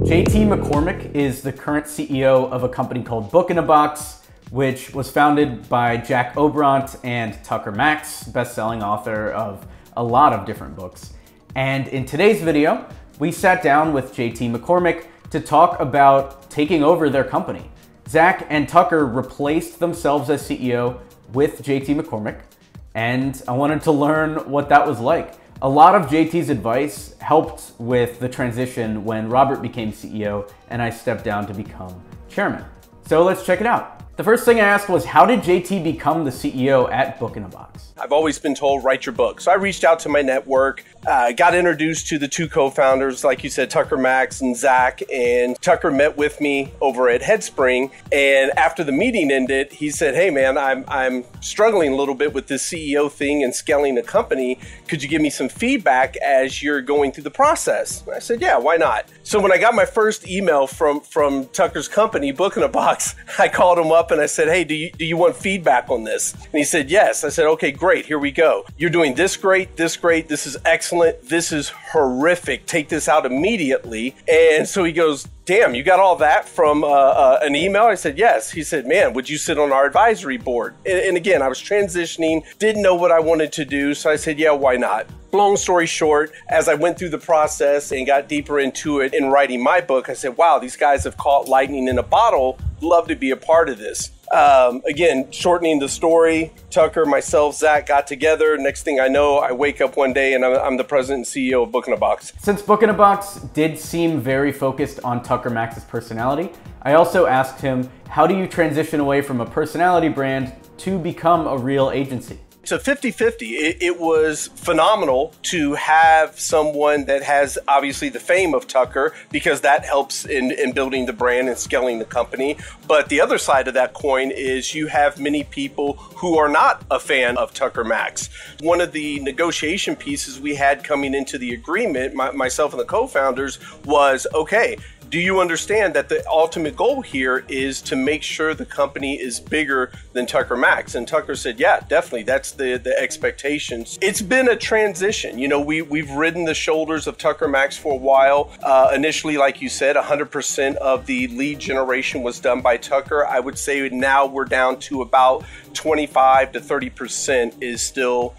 JT McCormick is the current CEO of a company called Book in a Box, which was founded by Jack Obront and Tucker Max, best-selling author of a lot of different books. And in today's video, we sat down with JT McCormick to talk about taking over their company. Zach and Tucker replaced themselves as CEO with JT McCormick, and I wanted to learn what that was like. A lot of JT's advice helped with the transition when Robert became CEO and I stepped down to become chairman. So let's check it out. The first thing I asked was, how did JT become the CEO at Book in a Box? I've always been told, write your book. So I reached out to my network, got introduced to the two co-founders, like you said, Tucker Max and Zach, and Tucker met with me over at Headspring. And after the meeting ended, he said, hey man, I'm struggling a little bit with this CEO thing and scaling the company. Could you give me some feedback as you're going through the process? And I said, yeah, why not? So when I got my first email from Tucker's company, Book in a Box, I called him up and I said, hey, do you want feedback on this? And he said, yes. I said, okay, great, here we go. You're doing this great, this is excellent, this is horrific, take this out immediately. And so he goes, damn, you got all that from an email? I said, yes. He said, man, would you sit on our advisory board? And again, I was transitioning, didn't know what I wanted to do. So I said, yeah, why not? Long story short, as I went through the process and got deeper into it in writing my book, I said, wow, these guys have caught lightning in a bottle. Love to be a part of this. Again, shortening the story, Tucker, myself, Zach got together. Next thing I know, I wake up one day and I'm the president and CEO of Book in a Box. Since Book in a Box did seem very focused on Tucker Max's personality, I also asked him, how do you transition away from a personality brand to become a real agency? So 50-50, it was phenomenal to have someone that has obviously the fame of Tucker, because that helps in building the brand and scaling the company. But the other side of that coin is you have many people who are not a fan of Tucker Max. One of the negotiation pieces we had coming into the agreement, myself and the co-founders, was, okay, do you understand that the ultimate goal here is to make sure the company is bigger than Tucker Max? And Tucker said, yeah, definitely. That's the expectations. It's been a transition. You know, we've ridden the shoulders of Tucker Max for a while. Initially, like you said, 100% of the lead generation was done by Tucker. I would say now we're down to about 25 to 30% is still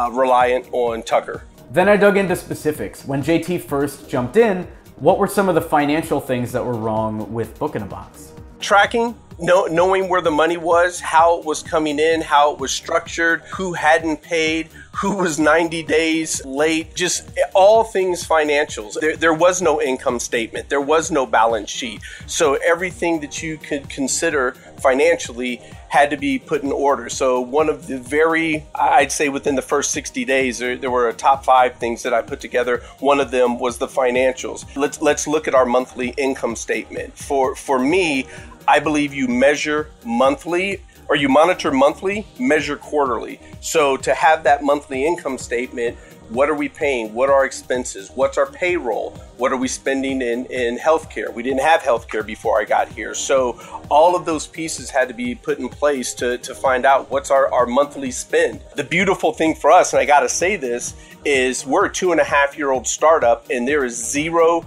reliant on Tucker. Then I dug into specifics. When JT first jumped in, what were some of the financial things that were wrong with Book in a Box? Tracking, knowing where the money was, how it was coming in, how it was structured, who hadn't paid, who was 90 days late, just all things financials. There was no income statement. There was no balance sheet. So everything that you could consider financially had to be put in order. So one of the I'd say within the first 60 days, there were a top 5 things that I put together. One of them was the financials. Let's look at our monthly income statement. For me, I believe you measure monthly, or you monitor monthly, measure quarterly. So to have that monthly income statement, what are we paying? What are our expenses? What's our payroll? What are we spending in healthcare? We didn't have healthcare before I got here. So all of those pieces had to be put in place to find out what's our monthly spend. The beautiful thing for us, and I gotta say this, is we're a 2.5-year-old startup and there is zero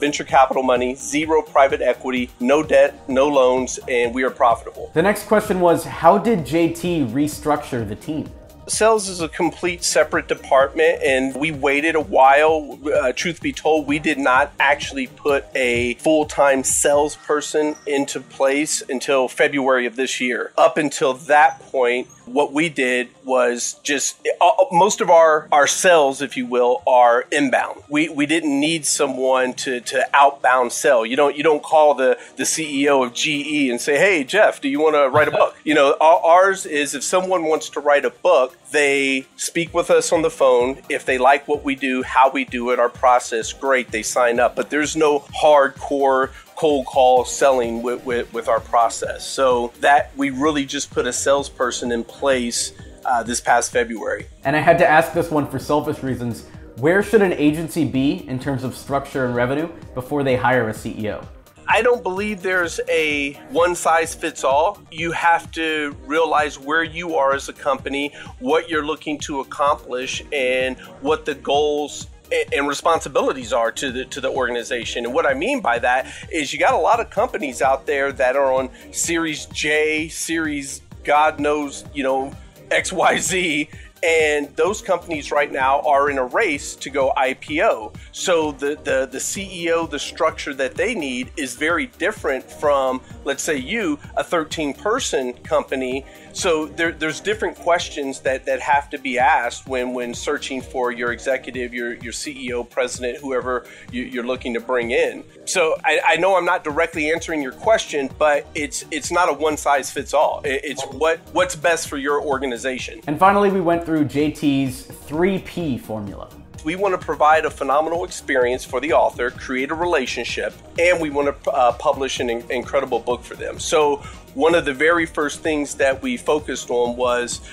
venture capital money, zero private equity, no debt, no loans, and we are profitable. The next question was, how did JT restructure the team? Sales is a complete separate department, and we waited a while. Truth be told, we did not actually put a full-time salesperson into place until February of this year. Up until that point, what we did was just, most of our sales, if you will, are inbound. We didn't need someone to outbound sell. You don't call the CEO of GE and say, hey, Jeff, do you want to write a book? You know, ours is, if someone wants to write a book, they speak with us on the phone. If they like what we do, how we do it, our process, great, they sign up. But there's no hardcore cold call selling with our process. So that we really just put a salesperson in place this past February. And I had to ask this one for selfish reasons. Where should an agency be in terms of structure and revenue before they hire a CEO? I don't believe there's a one size fits all. You have to realize where you are as a company, what you're looking to accomplish, and what the goals and responsibilities are to the organization. And what I mean by that is you got a lot of companies out there that are on Series J, Series God knows, XYZ. And those companies right now are in a race to go IPO. So the CEO, the structure that they need is very different from, let's say a 13-person company. So there's different questions that have to be asked when searching for your executive, your CEO, president, whoever you're looking to bring in. So I know I'm not directly answering your question, but it's not a one-size-fits-all. It's what's best for your organization. And finally, we went through JT's 3P formula. We want to provide a phenomenal experience for the author, create a relationship, and we want to publish an incredible book for them. So one of the very first things that we focused on was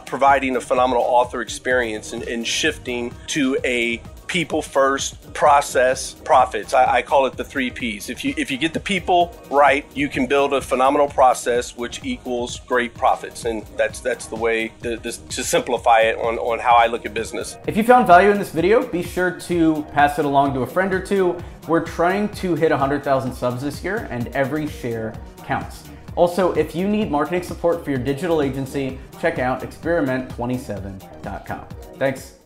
providing a phenomenal author experience and shifting to a people first, process, profits. I call it the 3 Ps. If you get the people right, you can build a phenomenal process which equals great profits. And that's the way to simplify it on how I look at business. If you found value in this video, be sure to pass it along to a friend or two. We're trying to hit 100,000 subs this year, and every share counts. Also, if you need marketing support for your digital agency, check out experiment27.com. Thanks.